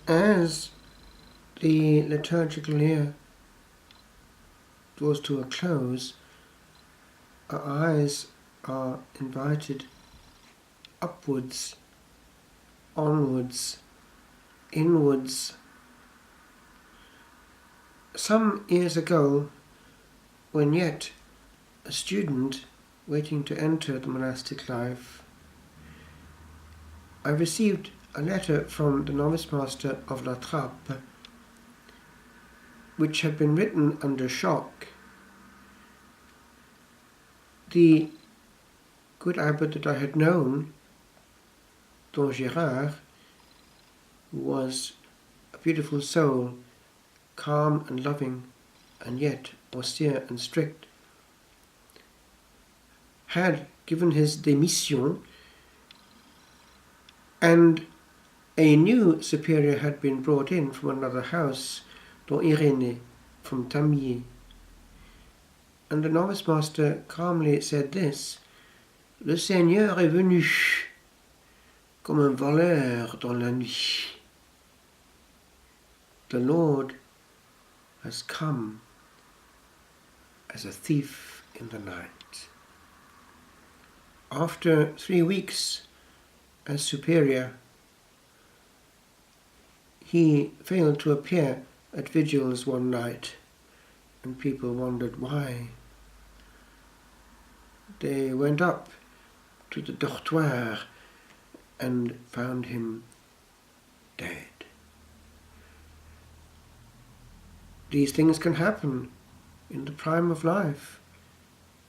As the liturgical year draws to a close, our eyes are invited upwards, onwards, inwards. Some years ago, when yet a student waiting to enter the monastic life, I received a letter from the novice master of La Trappe, which had been written under shock. The good abbot that I had known, Don Gérard, who was a beautiful soul, calm and loving, and yet austere and strict, had given his démission, and a new superior had been brought in from another house, Don Irénée, from Tamilly. And the novice master calmly said this: Le Seigneur est venu comme un voleur dans la nuit. The Lord has come as a thief in the night. After 3 weeks as superior, he failed to appear at vigils one night, and people wondered why. They went up to the dortoir and found him dead. These things can happen in the prime of life.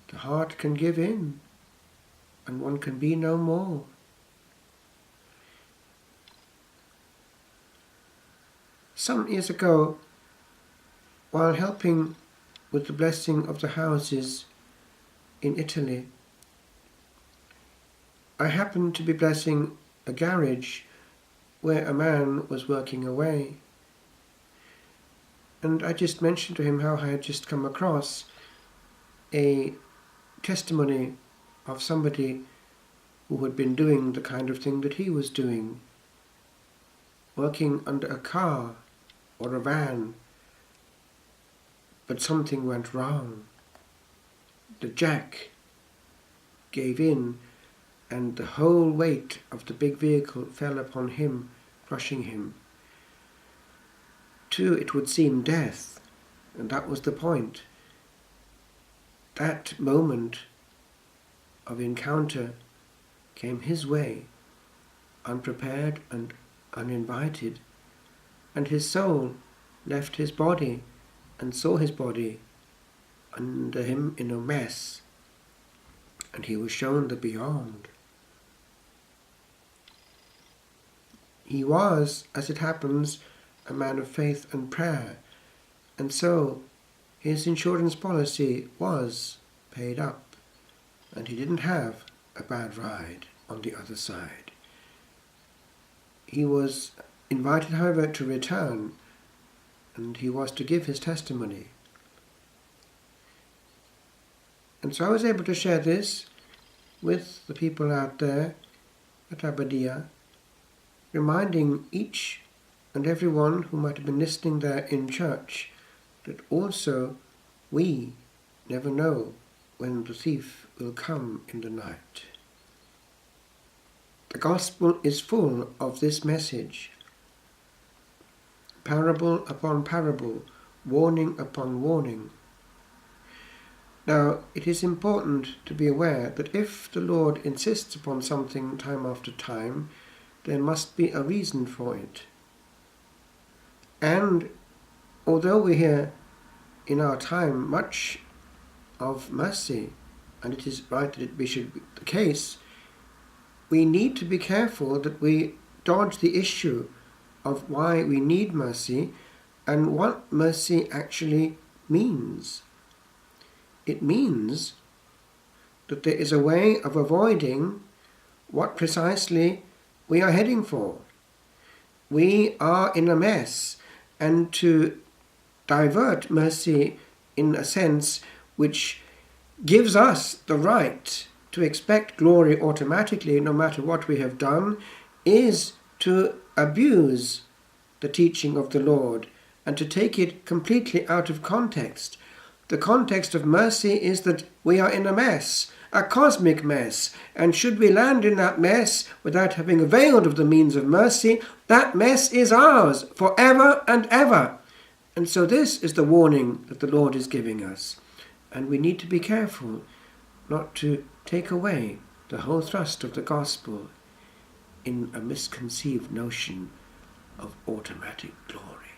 The heart can give in, and one can be no more. Some years ago, while helping with the blessing of the houses in Italy, I happened to be blessing a garage where a man was working away. And I just mentioned to him how I had just come across a testimony of somebody who had been doing the kind of thing that he was doing, working under a car or a van, but something went wrong. The jack gave in, and the whole weight of the big vehicle fell upon him, crushing him to, it would seem, death. And that was the point. That moment of encounter came his way, unprepared and uninvited, and his soul left his body and saw his body under him in a mess, and he was shown the beyond. He was, as it happens, a man of faith and prayer, and so his insurance policy was paid up, and he didn't have a bad ride on the other side. He was invited, however, to return, and he was to give his testimony. And so I was able to share this with the people out there at Abadia, reminding each and everyone who might have been listening there in church that also we never know when the thief will come in the night. The Gospel is full of this message. Parable upon parable, warning upon warning. Now, it is important to be aware that if the Lord insists upon something time after time, there must be a reason for it. And although we hear in our time much of mercy, and it is right that it should be the case, we need to be careful that we dodge the issue of why we need mercy and what mercy actually means. It means that there is a way of avoiding what precisely we are heading for. We are in a mess, and to divert mercy in a sense which gives us the right to expect glory automatically no matter what we have done is to abuse the teaching of the Lord and to take it completely out of context. The context of mercy is that we are in a mess, a cosmic mess, and should we land in that mess without having availed of the means of mercy, that mess is ours forever and ever. And so this is the warning that the Lord is giving us. And we need to be careful not to take away the whole thrust of the gospel in a misconceived notion of automatic glory.